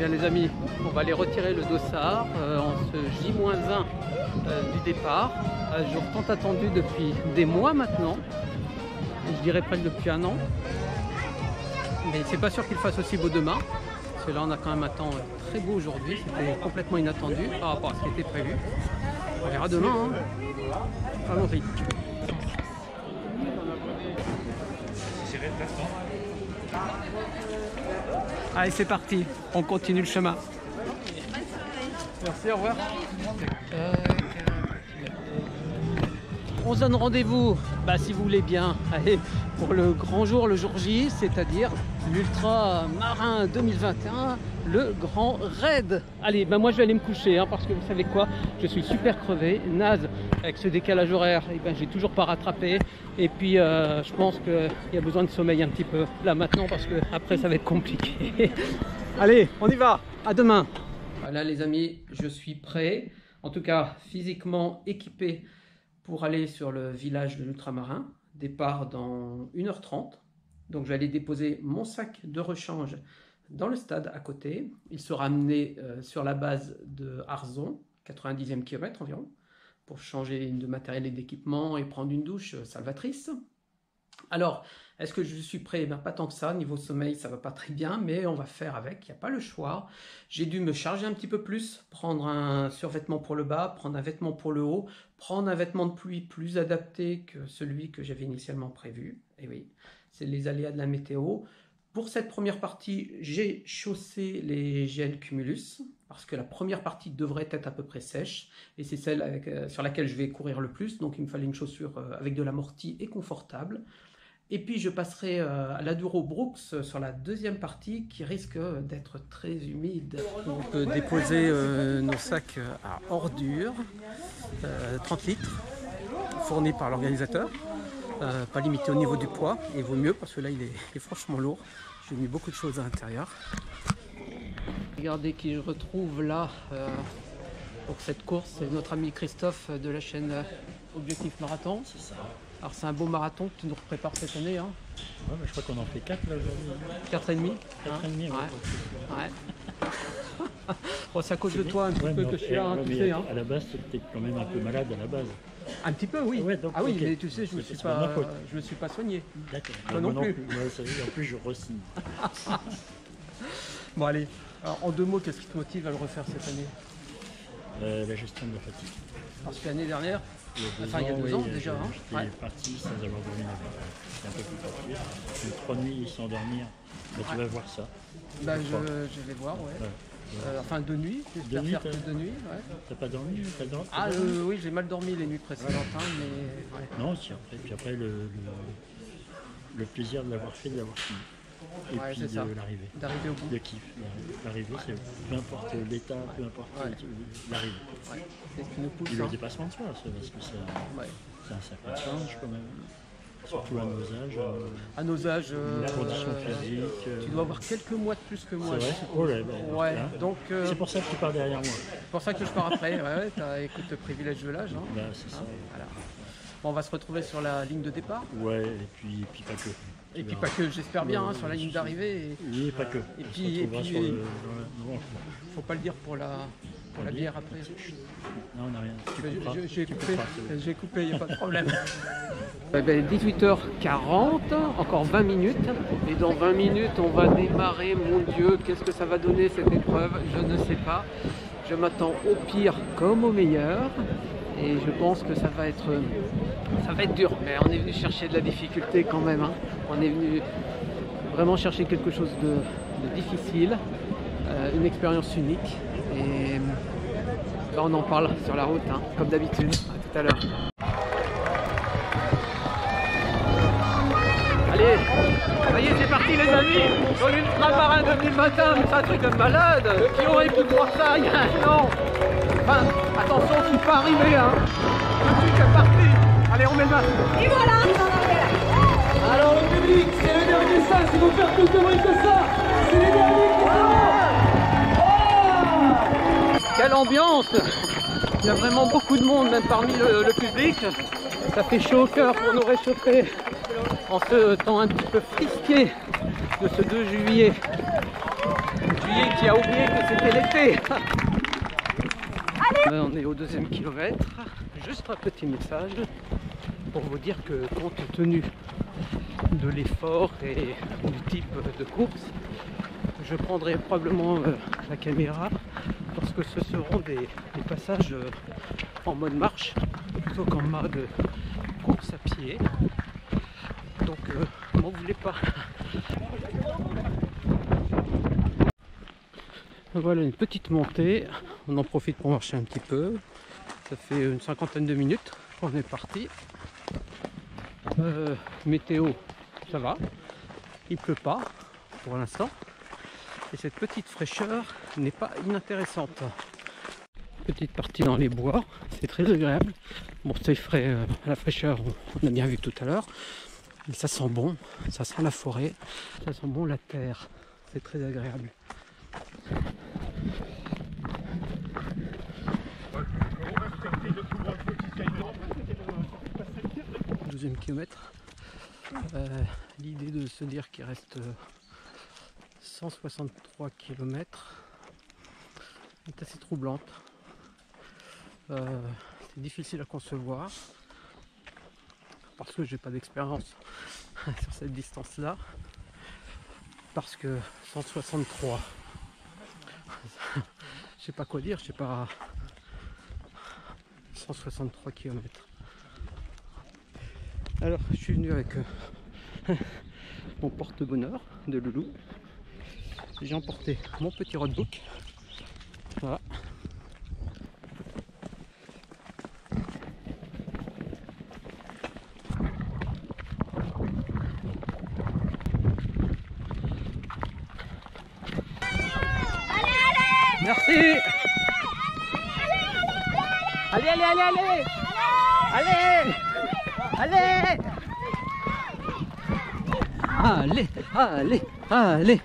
Bien les amis, on va aller retirer le dossard en ce J-1 du départ. Jour tant attendu depuis des mois maintenant, et je dirais presque depuis un an. Mais c'est pas sûr qu'il fasse aussi beau demain, parce que là on a quand même un temps très beau aujourd'hui, c'était complètement inattendu par rapport à ce qui était prévu. On verra demain, hein. Allons-y. Allez, c'est parti, on continue le chemin. Merci, au revoir. On se donne rendez-vous, si vous voulez bien, allez, pour le grand jour, le jour J, c'est-à-dire l'Ultra Marin 2021, le grand raid. Allez, moi je vais aller me coucher, hein, parce que vous savez quoi, je suis super crevé, naze avec ce décalage horaire, j'ai toujours pas rattrapé. Et puis je pense qu'il y a besoin de sommeil un petit peu là maintenant, parce que après ça va être compliqué. Allez, on y va, à demain. Voilà les amis, je suis prêt, en tout cas physiquement équipé pour aller sur le village de l'Ultramarin. Départ dans 1h30. Donc je vais aller déposer mon sac de rechange dans le stade à côté. Il sera amené sur la base de Arzon, 90e kilomètre environ, pour changer de matériel et d'équipement et prendre une douche salvatrice. Alors, est-ce que je suis prêt? Pas tant que ça, niveau sommeil ça va pas très bien, mais on va faire avec, il n'y a pas le choix. J'ai dû me charger un petit peu plus, prendre un survêtement pour le bas, prendre un vêtement pour le haut, prendre un vêtement de pluie plus adapté que celui que j'avais initialement prévu. Et oui, c'est les aléas de la météo. Pour cette première partie, j'ai chaussé les GL Cumulus, parce que la première partie devrait être à peu près sèche, et c'est celle sur laquelle je vais courir le plus, donc il me fallait une chaussure avec de l'amorti et confortable. Et puis je passerai à l'Aduro Brooks sur la deuxième partie qui risque d'être très humide. On peut déposer nos sacs à ordures, 30 litres, fournis par l'organisateur. Pas limité au niveau du poids, il vaut mieux parce que là il est franchement lourd. J'ai mis beaucoup de choses à l'intérieur. Regardez qui je retrouve là pour cette course, c'est notre ami Christophe de la chaîne Objectif Marathon. C'est ça. Alors c'est un beau marathon que tu nous prépares cette année, hein. Ouais, je crois qu'on en fait 4 là aujourd'hui. 4,5 4,5, ouais. Bon, c'est à cause de toi un petit peu que je suis là, hein, tu sais. Hein. À la base, tu es quand même un peu malade à la base. Un petit peu, oui. Ouais, donc, ah oui, okay. Mais tu sais, je me suis pas soigné. D'accord. Moi non plus. Moi, ça veut dire, en plus, je re-signe. Bon, allez. Alors, en 2 mots, qu'est-ce qui te motive à le refaire cette année? La gestion de la fatigue. Parce que l'année dernière, il y a 2 ans déjà. J'étais parti sans avoir dormi la veille. C'était un peu plus facile. J'ai 3 nuits sans dormir. Tu vas voir ça. Je vais voir, ouais. Enfin 2 nuits, j'espère faire plus de nuits. Ouais. T'as pas dormi? Oui, j'ai mal dormi les nuits précédentes, mais... Ouais. Non, si, après le plaisir de l'avoir fait, de l'avoir fini. Et puis de l'arrivée. D'arriver au bout. Le kiff. L'arrivée, c'est peu importe l'état, peu importe l'arrivée. Ouais. C'est ce qui nous pousse. Et le dépassement de soi, parce que c'est un sacré challenge quand même. Surtout à nos âges. À nos âges. Conditions physiques. Tu dois avoir quelques mois de plus que moi. C'est vrai. Oh là, ouais. Donc. C'est pour ça que tu pars derrière moi. C'est pour ça que je pars après. Écoute, le privilège de l'âge. Hein. C'est ça. Voilà. Bon, on va se retrouver sur la ligne de départ. Ouais, et puis pas que. Et puis pas que, j'espère bien, sur la ligne d'arrivée. Oui, pas que. Et puis faut pas le dire pour la bière après. Non, on n'a rien. J'ai coupé, il n'y a pas de problème. 18h40, encore 20 minutes. Et dans 20 minutes, on va démarrer. Mon Dieu, qu'est-ce que ça va donner cette épreuve? Je ne sais pas. Je m'attends au pire comme au meilleur. Et je pense que ça va être dur, mais on est venu chercher de la difficulté quand même. Hein. On est venu vraiment chercher quelque chose de difficile, une expérience unique. Et là, on en parle sur la route, hein, comme d'habitude. À tout à l'heure. Allez, ça y est, c'est parti les amis. Sur l'Ultramarin 2021, c'est un truc de malade. Qui aurait pu croire ça il y a un an? Enfin, attention, je ne suis pas arrivé, hein. Je suis déjà parti. Allez, on met le masque. Et voilà. Alors le public, c'est les derniers salles, si vous faire plus de bruit que ça. C'est les derniers qui sont. Quelle ambiance. Il y a vraiment beaucoup de monde, même parmi le public. Ça fait chaud au cœur pour nous réchauffer en ce temps un petit peu frisqué de ce 2 juillet. Juillet Tu as oublié que c'était l'été. Là, on est au 2e kilomètre. Juste un petit message pour vous dire que compte tenu de l'effort et du type de course, je prendrai probablement la caméra parce que ce seront des passages en mode marche plutôt qu'en mode course à pied. Donc m'en voulez pas. Voilà une petite montée, on en profite pour marcher un petit peu. Ça fait une 50aine de minutes qu'on est parti. Météo, ça va, il pleut pas pour l'instant. Et cette petite fraîcheur n'est pas inintéressante. Petite partie dans les bois, c'est très agréable. Bon, c'est frais, la fraîcheur, on a bien vu tout à l'heure. Mais ça sent bon, ça sent la forêt, ça sent bon la terre. C'est très agréable. Deuxième kilomètre. L'idée de se dire qu'il reste 163 km est assez troublante. C'est difficile à concevoir parce que j'ai pas d'expérience sur cette distance là, parce que 163 je sais pas quoi dire, je sais pas, 163 km. Alors je suis venu avec mon porte-bonheur de loulou. J'ai emporté mon petit roadbook. Voilà. Merci. Allez, allez, allez, allez. Allez. Allez. Allez, allez, allez.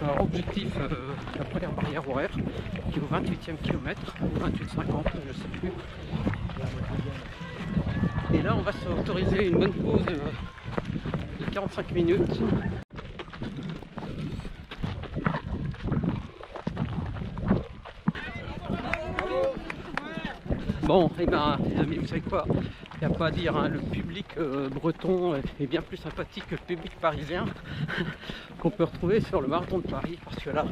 Alors, objectif, la première barrière horaire qui est au 28e kilomètre, ou 28,50, je ne sais plus. Et là, on va s'autoriser une bonne pause de 45 minutes. Bon, et ben, les amis, vous savez quoi? Il n'y a pas à dire, hein, le public breton est bien plus sympathique que le public parisien qu'on peut retrouver sur le marathon de Paris, parce que là,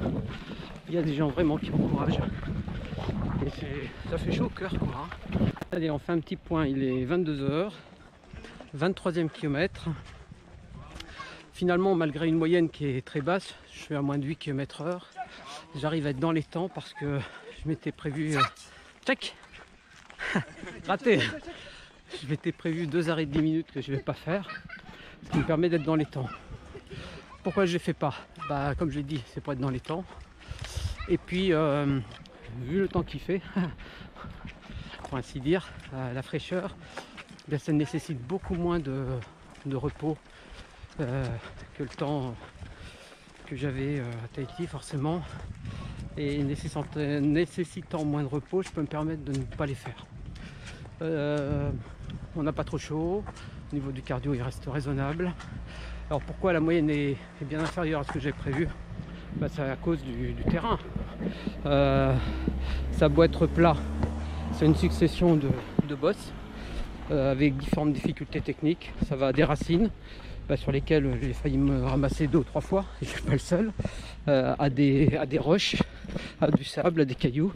il y a des gens vraiment qui encouragent. Et ça fait chaud au cœur, quoi. Allez, on fait un petit point, il est 22 h, 23e kilomètre. Finalement, malgré une moyenne qui est très basse, je suis à moins de 8 km/h. J'arrive à être dans les temps parce que je m'étais prévu... Check. Raté. Je m'étais prévu 2 arrêts de 10 minutes que je ne vais pas faire, ce qui me permet d'être dans les temps. Pourquoi je ne les fais pas? Bah, comme je l'ai dit, c'est pour être dans les temps. Et puis, vu le temps qu'il fait, pour ainsi dire, la fraîcheur, bien, ça nécessite beaucoup moins de repos que le temps que j'avais à Tahiti, forcément. Et nécessitant moins de repos, je peux me permettre de ne pas les faire. On n'a pas trop chaud, au niveau du cardio il reste raisonnable. Alors pourquoi la moyenne est bien inférieure à ce que j'ai prévu? Bah, c'est à cause du terrain. Ça doit être plat, c'est une succession de bosses avec différentes difficultés techniques. Ça va des racines sur lesquelles j'ai failli me ramasser 2 ou 3 fois, et je ne suis pas le seul, à des roches, à du sable, à des cailloux.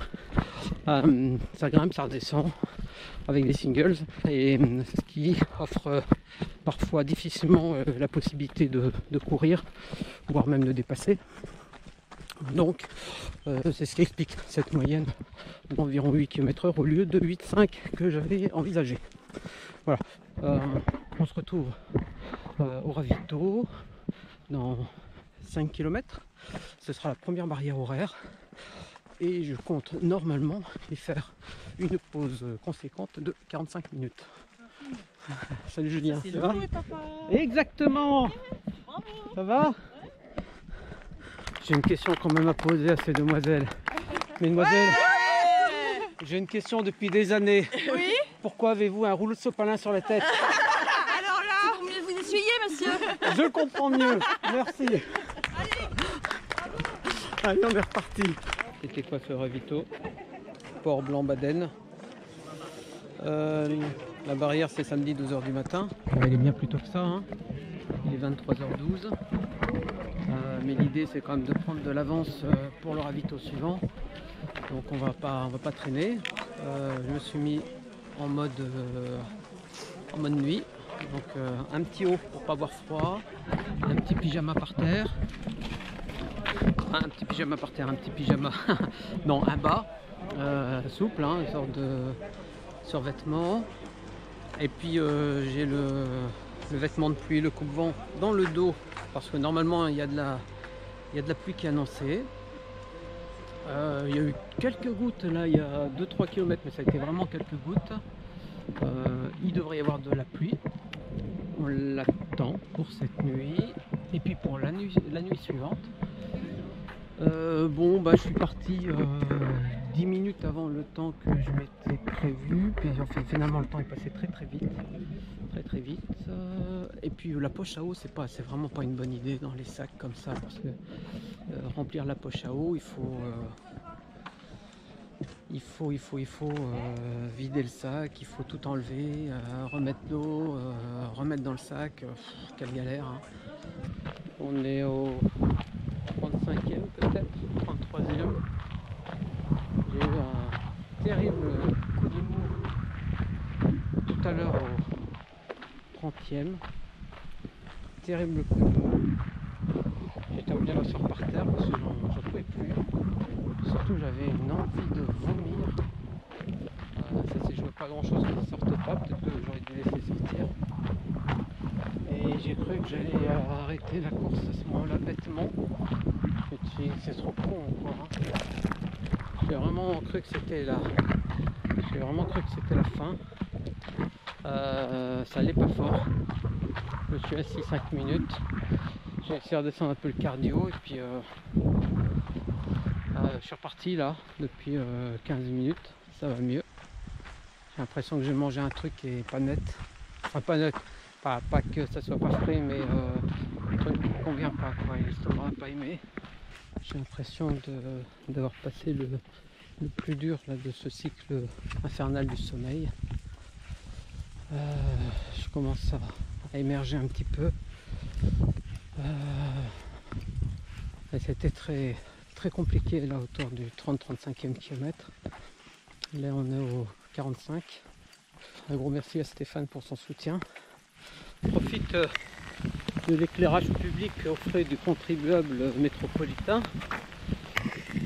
Ça grimpe, ça redescend avec des singles, et ce qui offre parfois difficilement la possibilité de courir, voire même de dépasser. Donc c'est ce qui explique cette moyenne d'environ 8 km/h au lieu de 8,5 que j'avais envisagé. Voilà, on se retrouve au ravito dans 5 km. Ce sera la première barrière horaire. Et je compte normalement y faire une pause conséquente de 45 minutes. Salut Julien, ça va? Exactement. Ça va? J'ai une question quand même à poser à ces demoiselles. Mesdemoiselles, j'ai une question depuis des années. Oui? Pourquoi avez-vous un rouleau de sopalin sur la tête? Alors là, vous mieux vous essuyez, monsieur. Je comprends mieux, merci. Allez, on est reparti. C'était quoi ce ravito? Port Blanc Baden. La barrière c'est samedi 12h du matin. Il est bien plus tôt que ça, hein. Il est 23h12. Mais l'idée c'est quand même de prendre de l'avance pour le ravito suivant. Donc on va pas traîner. Je me suis mis en mode nuit. Donc un petit haut pour pas avoir froid. Un petit pyjama par terre. Un petit pyjama par terre, un petit pyjama. Non, un bas. Souple, hein, une sorte de survêtement. Et puis j'ai le vêtement de pluie, le coupe-vent dans le dos. Parce que normalement il y a de la pluie qui est annoncée. Il y a eu quelques gouttes là il y a 2-3 km, mais ça a été vraiment quelques gouttes. Il devrait y avoir de la pluie. On l'attend pour cette nuit et puis pour la nuit suivante. Bon bah je suis parti 10 minutes avant le temps que je m'étais prévu, puis finalement le temps est passé très vite. Et puis la poche à eau c'est vraiment pas une bonne idée dans les sacs comme ça, parce que remplir la poche à eau il faut vider le sac, il faut tout enlever, remettre l'eau, remettre dans le sac. Quelle galère, hein. On est au 35e peut-être, 33e. J'ai eu un terrible coup de mou tout à l'heure au 30e. Terrible coup de mou. J'étais obligé de m'asseoir par terre parce que j'en pouvais plus. Surtout j'avais une envie de vomir. Ça s'est joué pas grand chose qui ne sorte pas, peut-être que j'aurais dû laisser sortir. Et j'ai cru que j'allais arrêter la course à ce moment-là bêtement. C'est trop con quoi, hein. J'ai vraiment cru que c'était la fin. Ça allait pas fort. Je me suis assis 5 minutes. J'ai essayé de redescendre un peu le cardio et puis je suis reparti là depuis 15 minutes. Ça va mieux. J'ai l'impression que j'ai mangé un truc qui est pas net. Enfin pas net. Pas que ça soit pas frais, mais un truc qui ne convient pas quoi. L'estomac n'a pas aimé. J'ai l'impression d'avoir passé le plus dur là, de ce cycle infernal du sommeil. Je commence à émerger un petit peu. C'était très compliqué là autour du 30-35e kilomètre. Là on est au 45. Un gros merci à Stéphane pour son soutien. Je profite de l'éclairage public offert du contribuable métropolitain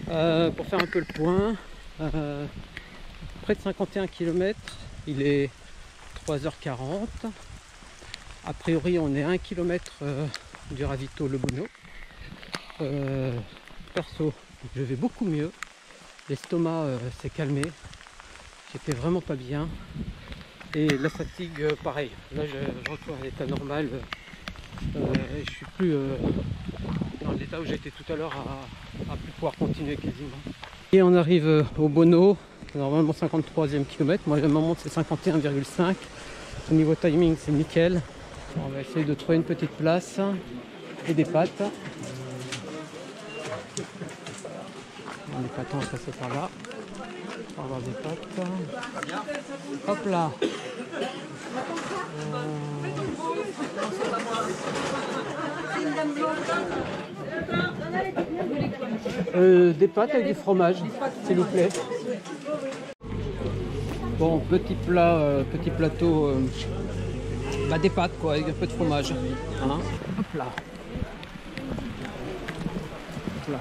pour faire un peu le point. Près de 51 km, il est 3h40. A priori on est à 1 km du ravito Le Bono. Perso, je vais beaucoup mieux. L'estomac s'est calmé. J'étais vraiment pas bien. Et la fatigue, pareil. Là, je retourne à l'état normal. Je suis plus dans l'état où j'étais tout à l'heure à plus pouvoir continuer quasiment. Et on arrive au Bono, normalement 53e kilomètre. Moi, le moment c'est 51,5. Au niveau timing, c'est nickel. On va essayer de trouver une petite place et des pâtes. Les pâtes, ça c'est par là. On va avoir des pâtes. Hop là. Des pâtes avec du fromage, s'il vous plaît. Bon, petit plateau, des pâtes quoi, avec un peu de fromage. Hein. Hop là. Hop là.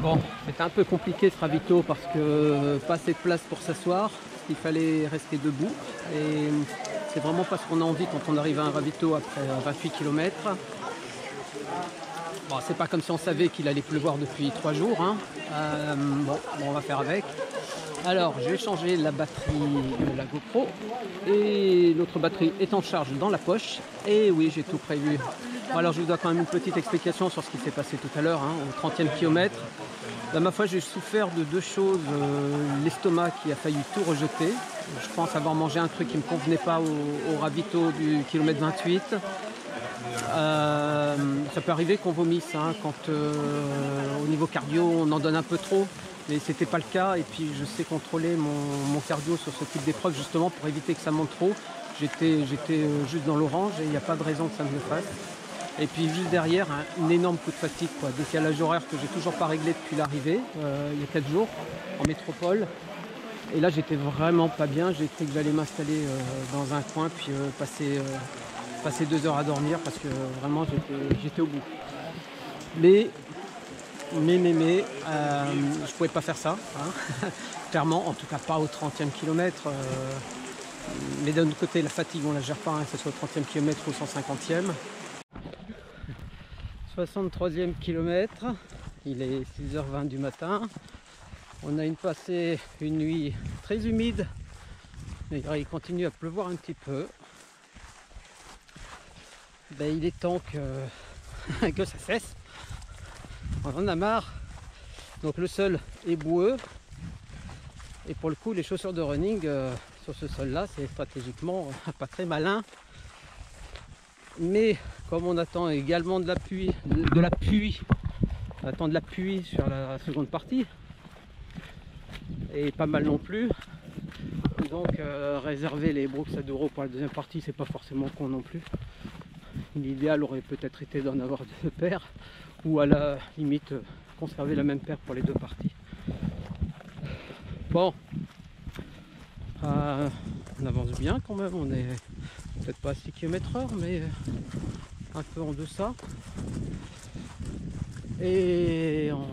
Bon, c'était un peu compliqué ce ravito parce que pas assez de place pour s'asseoir, il fallait rester debout et c'est vraiment pas ce qu'on a envie quand on arrive à un ravito après 28 km. Bon, c'est pas comme si on savait qu'il allait pleuvoir depuis 3 jours, hein. Bon, on va faire avec. Alors, je vais changer la batterie de la GoPro et l'autre batterie est en charge dans la poche. Et oui, j'ai tout prévu. Bon, alors, je vous dois quand même une petite explication sur ce qui s'est passé tout à l'heure, hein, au 30e kilomètre. Là, ma foi, j'ai souffert de deux choses. L'estomac qui a failli tout rejeter. Je pense avoir mangé un truc qui ne me convenait pas au ravito du kilomètre 28. Ça peut arriver qu'on vomisse hein, quand au niveau cardio on en donne un peu trop, mais c'était pas le cas. Et puis je sais contrôler mon cardio sur ce type d'épreuve justement pour éviter que ça monte trop. J'étais juste dans l'orange et il n'y a pas de raison que ça me le fasse. Et puis juste derrière, un énorme coup de fatigue, quoi. Décalage horaire que j'ai toujours pas réglé depuis l'arrivée, il y a 4 jours, en métropole. Et là j'étais vraiment pas bien, j'ai cru que j'allais m'installer dans un coin puis passer 2 heures à dormir parce que vraiment j'étais au bout. Mais je pouvais pas faire ça, hein. Clairement, en tout cas pas au 30e kilomètre. Mais d'un autre côté, la fatigue on la gère pas, hein, que ce soit au 30e kilomètre ou au 150e. 63e kilomètre, il est 6h20 du matin. On a passé une nuit très humide, mais il continue à pleuvoir un petit peu. Ben, il est temps que ça cesse. On en a marre. Donc le sol est boueux. Et pour le coup, les chaussures de running sur ce sol-là, c'est stratégiquement pas très malin. Mais comme on attend également de l'appui sur la seconde partie, et pas mal non plus, donc réserver les Brooks-Aduro pour la deuxième partie, c'est pas forcément con non plus. L'idéal aurait peut-être été d'en avoir 2 paires, ou à la limite conserver la même paire pour les 2 parties. Bon, on avance bien quand même, on est peut-être pas à 6 km/h, mais un peu en deçà. Et on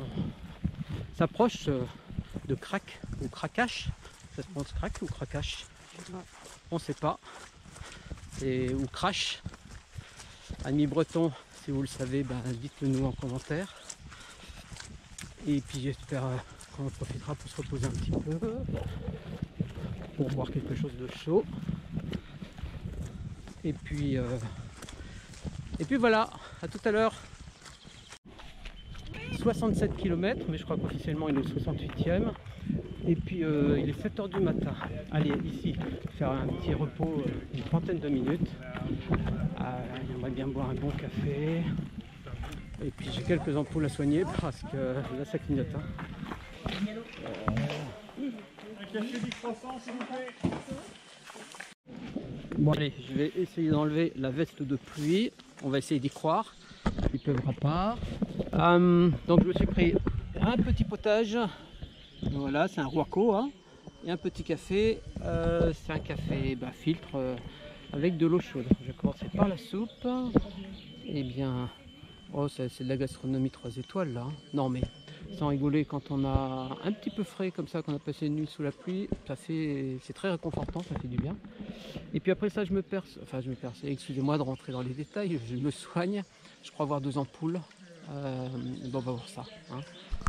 s'approche de crack ou cracache. Ça se prononce crack ou cracache? On sait pas. Ou crash. Amis bretons, si vous le savez, ben, dites-le nous en commentaire. Et puis j'espère qu'on en profitera pour se reposer un petit peu, pour boire quelque chose de chaud. Et puis voilà, à tout à l'heure. 67 km, mais je crois qu'officiellement il est au 68e. Et puis il est 7h du matin. Allez, ici, faire un petit repos, une trentaine de minutes. J'aimerais bien boire un bon café. Et puis j'ai quelques ampoules à soigner parce que là ça clignote. Bon allez, je vais essayer d'enlever la veste de pluie. On va essayer d'y croire. Il pleuvra pas. Donc je me suis pris un petit potage. Voilà, c'est un Roaco, hein, et un petit café. C'est un café filtre avec de l'eau chaude. Je vais commencer par la soupe. Eh bien, oh, c'est de la gastronomie 3 étoiles là. Non mais sans rigoler, quand on a un petit peu frais comme ça, qu'on a passé une nuit sous la pluie, c'est très réconfortant, ça fait du bien. Et puis après ça, je me perce, excusez-moi de rentrer dans les détails, je me soigne. Je crois avoir 2 ampoules. Bon, on va voir ça. Hein.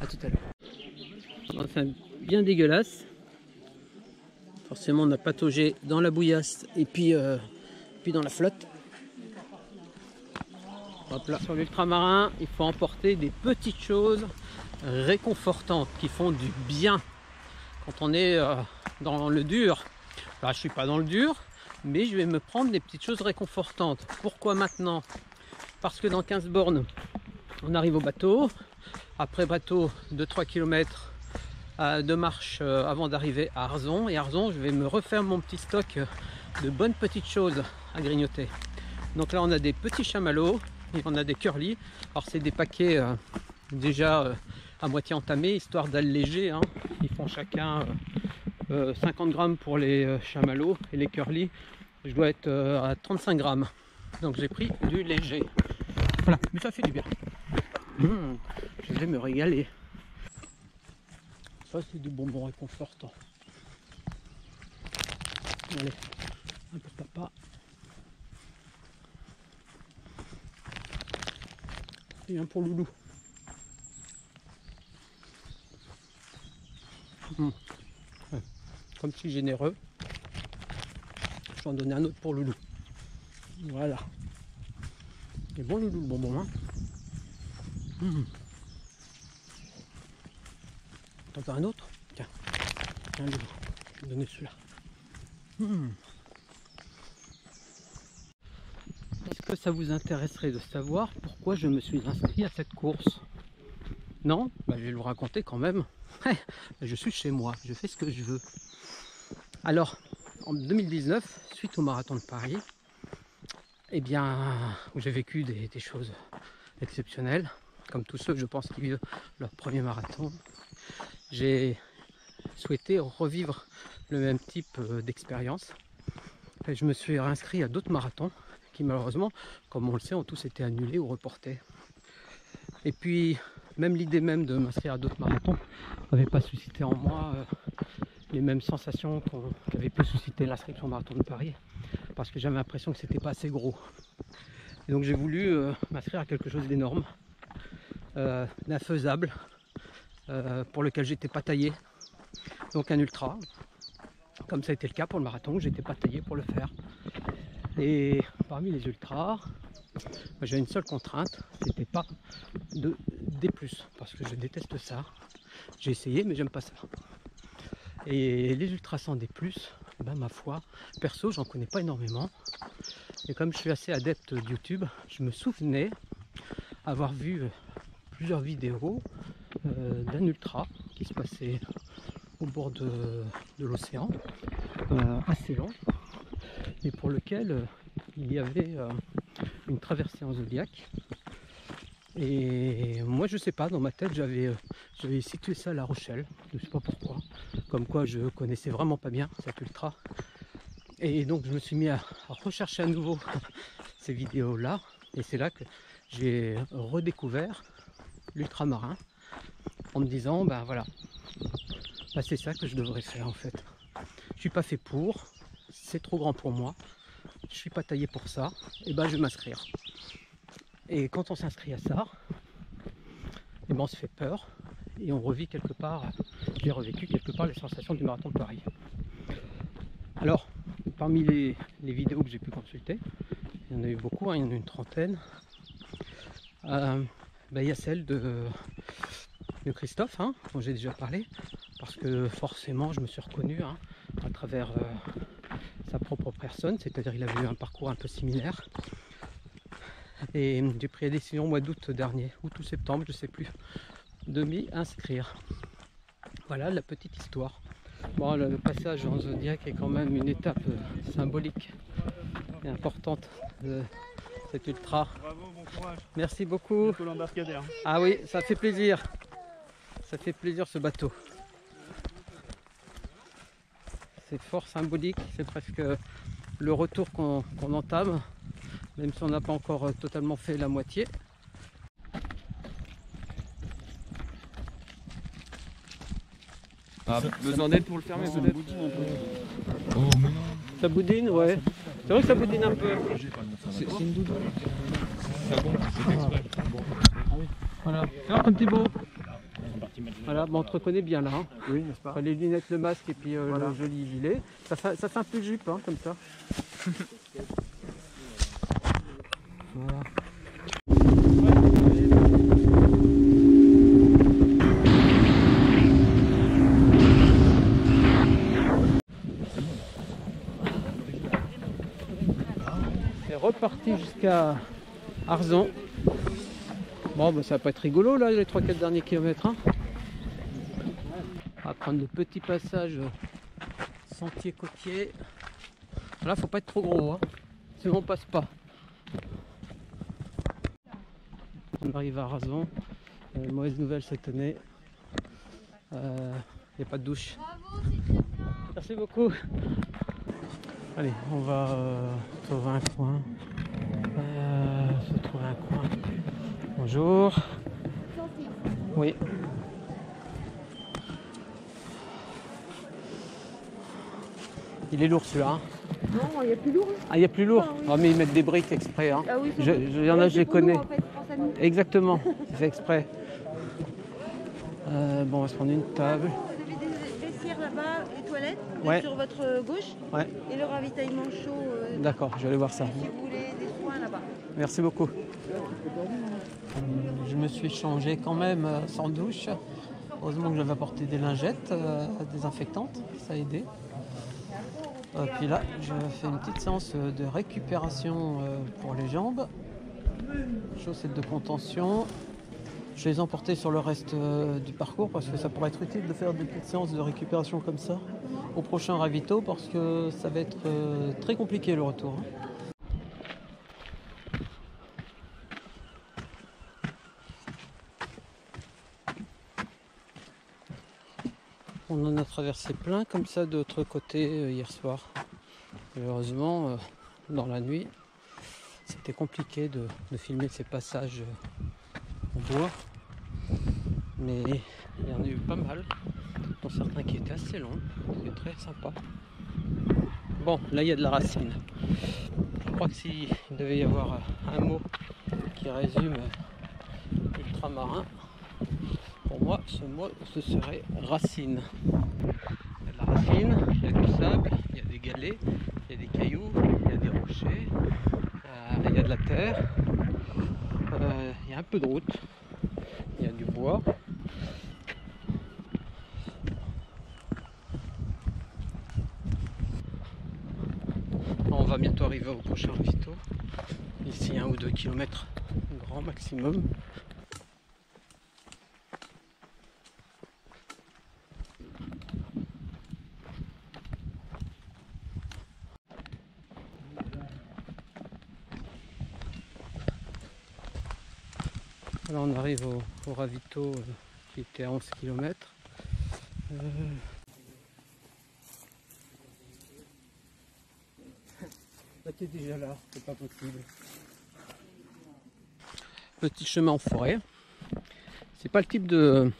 À tout à l'heure. Enfin, bien dégueulasse. Forcément, on a pataugé dans la bouillasse et puis dans la flotte. Hop là. Sur l'ultramarin, il faut emporter des petites choses réconfortantes qui font du bien quand on est dans le dur. Là, je suis pas dans le dur, mais je vais me prendre des petites choses réconfortantes. Pourquoi maintenant? Parce que dans 15 bornes, on arrive au bateau. Après bateau de 3 km de marche avant d'arriver à Arzon. Et Arzon, je vais me refaire mon petit stock de bonnes petites choses à grignoter. Donc là, on a des petits chamallows et on a des curly. Alors c'est des paquets déjà à moitié entamés, histoire d'alléger. Hein. Ils font chacun 50 grammes pour les chamallows et les curly. Je dois être à 35 grammes. Donc j'ai pris du léger. Voilà, mais ça fait du bien. Je vais me régaler. Ça c'est du bonbon réconfortant. Allez, un peu de papa. Et un pour Loulou. Ouais. Comme si généreux. Je vais en donner un autre pour Loulou. Voilà. C'est bon Loulou le bonbon, hein. T'en veux un autre? Tiens, je vais te donner celui-là. Est-ce que ça vous intéresserait de savoir pourquoi je me suis inscrit à cette course? Non? Bah, je vais vous raconter quand même. Je suis chez moi, je fais ce que je veux. Alors, en 2019, suite au marathon de Paris, eh bien, où j'ai vécu des choses exceptionnelles, comme tous ceux, je pense, qui vivent leur premier marathon, j'ai souhaité revivre le même type d'expérience. Et je me suis réinscrit à d'autres marathons qui, malheureusement, comme on le sait, ont tous été annulés ou reportés. Et puis, même l'idée même de m'inscrire à d'autres marathons n'avait pas suscité en moi les mêmes sensations qu'avait pu susciter l'inscription au marathon de Paris, parce que j'avais l'impression que c'était pas assez gros. Et donc j'ai voulu m'inscrire à quelque chose d'énorme, d'infaisable, pour lequel j'étais pas taillé, donc un ultra, comme ça a été le cas pour le marathon où j'étais pas taillé pour le faire. Et parmi les ultras, j'ai une seule contrainte, c'était pas de D+, parce que je déteste ça. J'ai essayé mais j'aime pas ça. Et les ultras sans D+, ben ma foi, perso j'en connais pas énormément. Et comme je suis assez adepte de YouTube, je me souvenais avoir vu plusieurs vidéos d'un ultra qui se passait au bord de l'océan, assez long, et pour lequel il y avait une traversée en zodiaque. Et moi je sais pas, dans ma tête j'avais situé ça à La Rochelle, je sais pas pourquoi, comme quoi je connaissais vraiment pas bien cet ultra. Et donc je me suis mis à rechercher à nouveau ces vidéos là, et c'est là que j'ai redécouvert l'ultramarin en me disant ben voilà, ben c'est ça que je devrais faire en fait. Je suis pas fait pour, c'est trop grand pour moi, je suis pas taillé pour ça, et ben je vais m'inscrire. Et quand on s'inscrit à ça, et ben on se fait peur et on revit quelque part, j'ai revécu quelque part les sensations du marathon de Paris. Alors, parmi les vidéos que j'ai pu consulter, il y en a eu beaucoup, hein, il y en a une trentaine. Il y a celle de Christophe, hein, dont j'ai déjà parlé, parce que forcément je me suis reconnu hein, à travers sa propre personne, c'est-à-dire il avait eu un parcours un peu similaire. Et j'ai pris la décision au mois d'août dernier, août ou septembre, je ne sais plus, de m'y inscrire. Voilà la petite histoire. Bon, le passage en zodiaque est quand même une étape symbolique et importante de cet ultra. Bravo, bon courage. Merci beaucoup. L'embarcadère. Ah oui, ça fait plaisir. Ça fait plaisir ce bateau. C'est fort symbolique, c'est presque le retour qu'on entame, même si on n'a pas encore totalement fait la moitié. Ah, besoin d'aide pour le fermer peut-être. Oh mais non. Ça boudine, ouais. C'est vrai que ça boudine un peu. C'est une doudoune. Ça bon, c'est exprès. Voilà. Alors comme Thibaut. Voilà, bon, on te reconnaît bien là. Hein. Oui, n'est-ce pas? Enfin, les lunettes, le masque et puis le joli gilet. Ça fait un peu jupe hein, comme ça. Voilà. C'est reparti jusqu'à Arzon. Bon, bah, ça va pas être rigolo là, les 3-4 derniers kilomètres. Hein. On va prendre de petits passages sentiers côtiers. Là, faut pas être trop gros, hein. Sinon on passe pas. On arrive à Arzon. Mauvaise nouvelle cette année. Il n'y a pas de douche. Merci beaucoup. Allez, on va trouver un coin. Se trouver un coin. Bonjour. Oui. Il est lourd celui-là. Hein. Non, il y a plus lourd. Ah, il y a plus lourd. Ah, oui. Ah, mais ils mettent des briques exprès. Hein. Ah oui, Il y en a, je les connais. Nous, en fait, pense à nous. Exactement, c'est fait exprès. Bon, on va se prendre une table. Vous avez des vestiaires là-bas, les toilettes, Ouais. sur votre gauche, Ouais, et le ravitaillement chaud, d'accord, je vais aller voir ça. si vous voulez des soins là-bas. Merci beaucoup. Je me suis changé quand même sans douche. Heureusement que j'avais apporté des lingettes désinfectantes, ça a aidé. Puis là, je fais une petite séance de récupération pour les jambes. Chaussettes de contention. Je vais les emporter sur le reste du parcours parce que ça pourrait être utile de faire des petites séances de récupération comme ça au prochain ravito parce que ça va être très compliqué le retour. On en a traversé plein comme ça de l'autre côté hier soir. Malheureusement, dans la nuit, c'était compliqué de filmer ces passages en bois. Mais il y en a eu pas mal, dont certains qui étaient assez longs, c'était très sympa. Bon, là il y a de la racine. Je crois que s'il devait y avoir un mot qui résume l'ultramarin, pour moi ce mot ce serait racine. Il y a de la racine, il y a du sable, il y a des galets, il y a des cailloux, il y a des rochers, il y a de la terre, il y a un peu de route, il y a du bois. On va bientôt arriver au prochain ravito. Ici 1 ou 2 km grand maximum. Là on arrive au ravito qui était à 11 km. T'es déjà là, c'est pas possible. Petit chemin en forêt. C'est pas le type de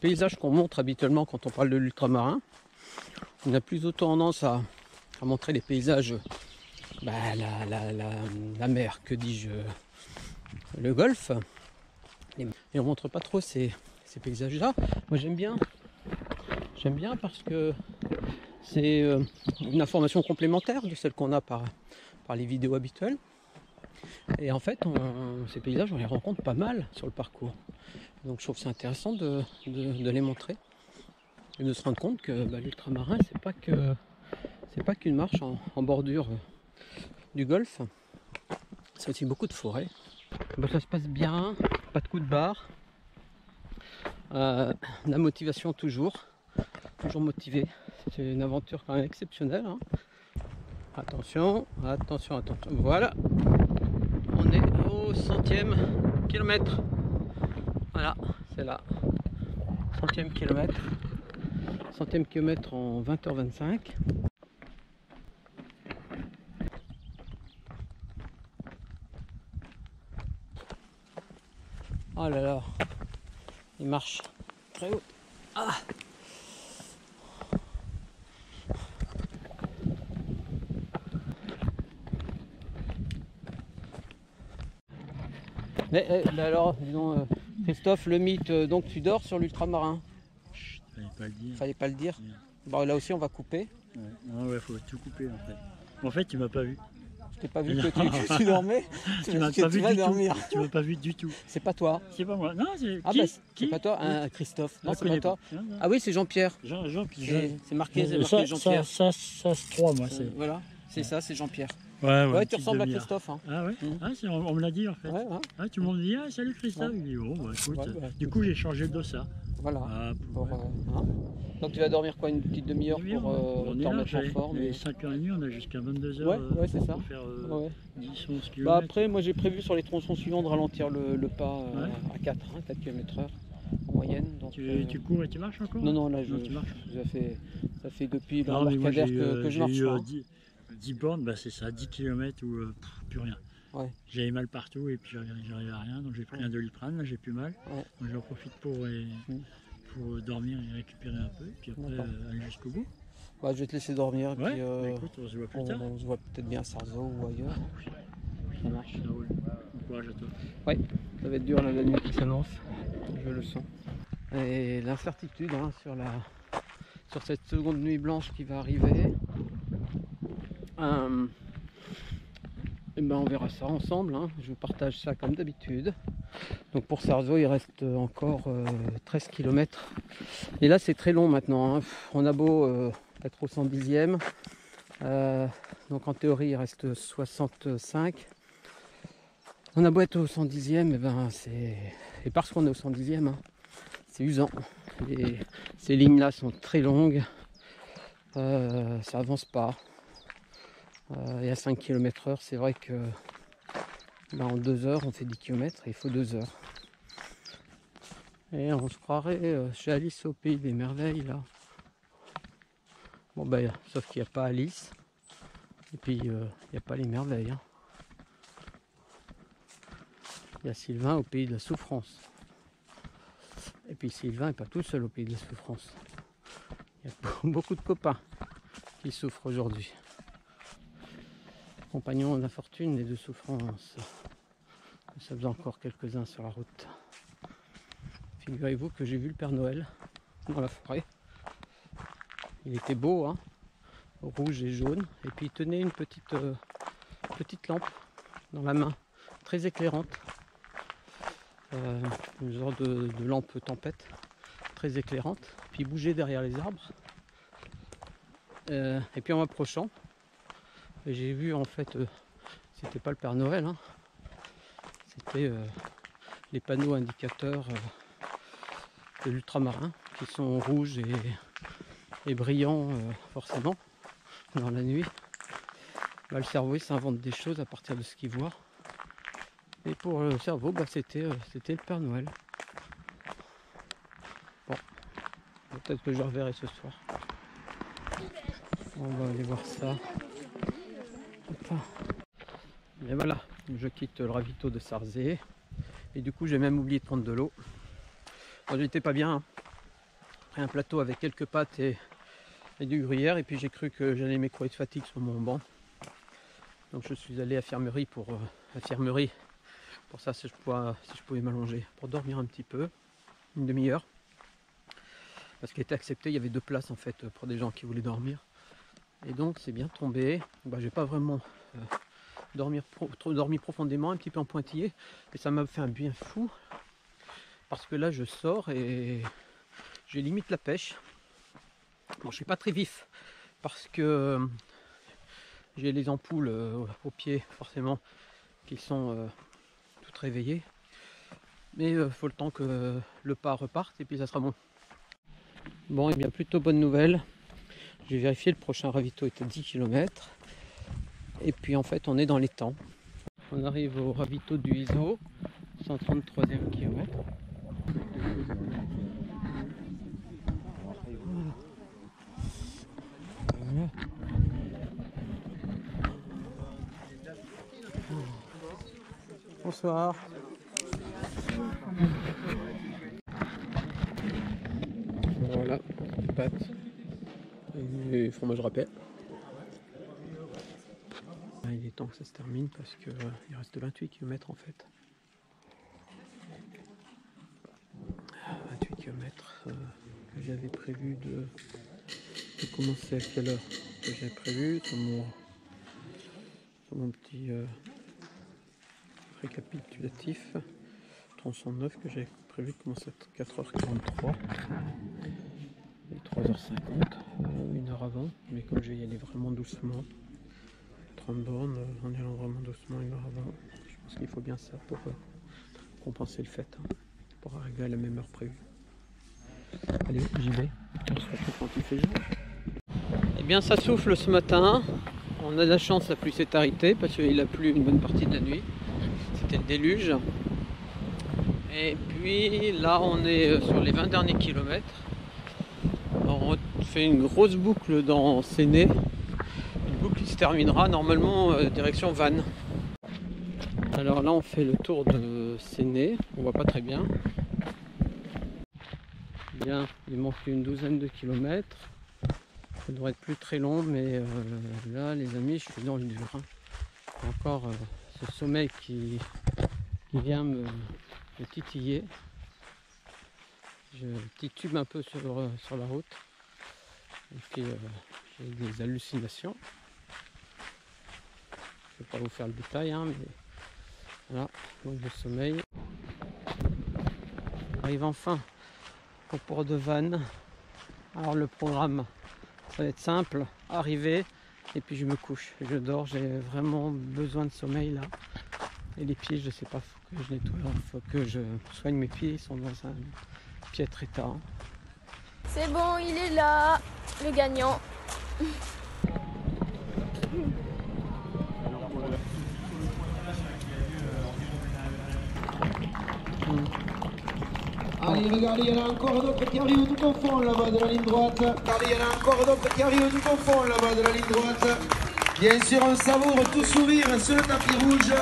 paysage qu'on montre habituellement quand on parle de l'ultramarin. On a plutôt tendance à montrer les paysages, la mer, que dis-je, le golfe. Et on montre pas trop ces paysages-là. Moi j'aime bien parce que c'est une information complémentaire de celle qu'on a par les vidéos habituelles. Et en fait, ces paysages, on les rencontre pas mal sur le parcours. Donc je trouve que c'est intéressant de les montrer et de se rendre compte que l'ultramarin, c'est pas qu'une marche en bordure du golfe. C'est aussi beaucoup de forêt. Ça se passe bien, pas de coup de barre. La motivation toujours motivé. C'est une aventure quand même exceptionnelle. Hein. Attention. Voilà. On est au 100e kilomètre. Voilà, c'est là. 100e kilomètre. 100e kilomètre en 20h25. Oh là là. Il marche très haut. Ah! Mais alors, disons, Christophe, le mythe, donc tu dors sur l'ultramarin? Fallait pas le dire. Fallait pas le dire. Bon, là aussi on va couper. Ouais. Non, ouais, faut tout couper en fait. En fait, tu m'as pas vu. Je t'ai pas vu que tu dormais. Tu m'as pas vu du tout. Tu m'as pas vu du tout. C'est pas toi. C'est pas moi. Non, c'est c'est pas toi, Christophe. Non, c'est pas toi. Non. Ah oui, c'est Jean-Pierre. Jean-Pierre. C'est marqué Jean-Pierre. Ça se 3 moi. Voilà, c'est ça, c'est Jean-Pierre. Ouais, tu ressembles à Christophe. Hein. Ah ouais, on me l'a dit en fait. Ouais. Ah, tout le monde me dit salut Christophe. Il dit bon, écoute. Du coup, j'ai changé le dossard. Voilà. Donc tu vas dormir quoi, une petite demi-heure pour te remettre en forme? Et 5h30, on a jusqu'à 22h ouais, c'est ça. pour faire 10-11 km. Après, moi j'ai prévu sur les tronçons suivants de ralentir le pas à 4 km/h en moyenne. Donc, tu cours et tu marches encore? Non, là tu marches. Ça fait depuis l'embarcadère que je marche. J'ai eu 10 bornes, c'est ça, 10 km où plus rien. Ouais. J'avais mal partout et puis j'arrivais à rien, donc j'ai pris un Doliprane, là j'ai plus mal. Ouais. Donc j'en profite pour dormir et récupérer un peu, et puis après aller jusqu'au bout. Je vais te laisser dormir, ouais, puis écoute, on se voit plus tard. On se voit peut-être bien à Sarzeau ou ailleurs. Ça marche. Ça roule. Bon courage à toi. Ouais, ça va être dur là, la nuit qui s'annonce, je le sens. Et l'incertitude sur cette seconde nuit blanche qui va arriver. Et on verra ça ensemble, hein. Je vous partage ça comme d'habitude. Donc pour Sarzeau, il reste encore 13 km. Et là, c'est très long maintenant, hein. On a beau être au 110e. Donc en théorie, il reste 65. On a beau être au 110e, et ben et parce qu'on est au 110e, hein, c'est usant. Et ces lignes-là sont très longues. Ça avance pas. Et à 5 km/h, c'est vrai que en 2 heures, on fait 10 km et il faut 2 heures. Et on se croirait chez Alice au pays des merveilles là. Bon sauf qu'il n'y a pas Alice. Et puis il n'y a pas les merveilles. Hein. Il y a Sylvain au pays de la souffrance. Et puis Sylvain n'est pas tout seul au pays de la souffrance. Il y a beaucoup de copains qui souffrent aujourd'hui. Compagnons d'infortune et de souffrance. Ça faisait encore quelques-uns sur la route. Figurez-vous que j'ai vu le Père Noël dans la forêt. Il était beau, hein, rouge et jaune. Et puis il tenait une petite lampe dans la main, très éclairante. Une sorte de lampe tempête, très éclairante. Puis il bougeait derrière les arbres. Et puis en m'approchant, j'ai vu en fait, c'était pas le Père Noël, hein, c'était les panneaux indicateurs de l'ultramarin qui sont rouges et brillants forcément dans la nuit. Le cerveau il s'invente des choses à partir de ce qu'il voit. Et pour le cerveau, c'était le Père Noël. Bon, peut-être que je le reverrai ce soir. On va aller voir ça. Et voilà, je quitte le ravito de Sarzay. Et du coup, j'ai même oublié de prendre de l'eau. J'étais pas bien. Hein. Pris un plateau avec quelques pâtes et du gruyère. Et puis j'ai cru que j'allais m'écrouler de fatigue sur mon banc. Donc je suis allé à l'infirmerie pour ça, si je pouvais m'allonger, pour dormir un petit peu, une demi-heure. Parce qu'il était accepté, il y avait 2 places en fait pour des gens qui voulaient dormir. Et donc c'est bien tombé. J'ai pas vraiment dormi profondément, un petit peu en pointillé. Et ça m'a fait un bien fou. Parce que là je sors et j'ai limite la pêche. Bon, je suis pas très vif parce que j'ai les ampoules aux pieds forcément qui sont toutes réveillées. Mais il faut le temps que le pas reparte et puis ça sera bon. Bon, et bien plutôt bonne nouvelle. J'ai vérifié, le prochain ravito est à 10 km. Et puis en fait on est dans les temps. On arrive au ravito du Iso, 133e kilomètre. Voilà. Bonsoir. Voilà, pâtes et fromage râpé. Il est temps que ça se termine parce qu'il reste 28 km en fait. 28 km que j'avais prévu de commencer à quelle heure que j'avais prévu sur mon petit récapitulatif. Tronçon 9 que j'avais prévu de commencer à 4h43 et 3h50, une heure avant, mais comme je vais y aller vraiment doucement, 30 bornes en y allant vraiment doucement une heure avant, je pense qu'il faut bien ça pour compenser le fait, hein, pour arriver à la même heure prévue. Allez, j'y vais, on se retrouve quand il fait jour. Eh bien ça souffle ce matin, on a de la chance, la pluie s'est arrêtée parce qu'il a plu une bonne partie de la nuit, c'était le déluge. Et puis là on est sur les 20 derniers kilomètres. On fait une grosse boucle dans Séné. Une boucle qui se terminera normalement direction Vannes. Alors là on fait le tour de Séné. On voit pas très bien. Bien, il manque une douzaine de kilomètres. Ça devrait être plus très long, mais là les amis, je suis dans le dur. Hein. Encore ce sommeil qui vient me titiller. Je titube un peu sur la route. Et puis j'ai des hallucinations. Je ne vais pas vous faire le détail, hein, mais voilà, donc le sommeil. j'arrive enfin au port de Vannes. Alors le programme, ça va être simple, arriver et puis je me couche, je dors, j'ai vraiment besoin de sommeil là. Et les pieds, je sais pas, faut que je nettoie, faut que je soigne mes pieds, ils sont dans un piètre état. C'est bon, il est là, le gagnant. Allez, regardez, il y en a encore d'autres qui arrivent tout au fond là-bas de la ligne droite. Regardez, il y en a encore d'autres qui arrivent tout au fond là-bas de la ligne droite. Bien sûr, on savoure tout sourire sur le tapis rouge.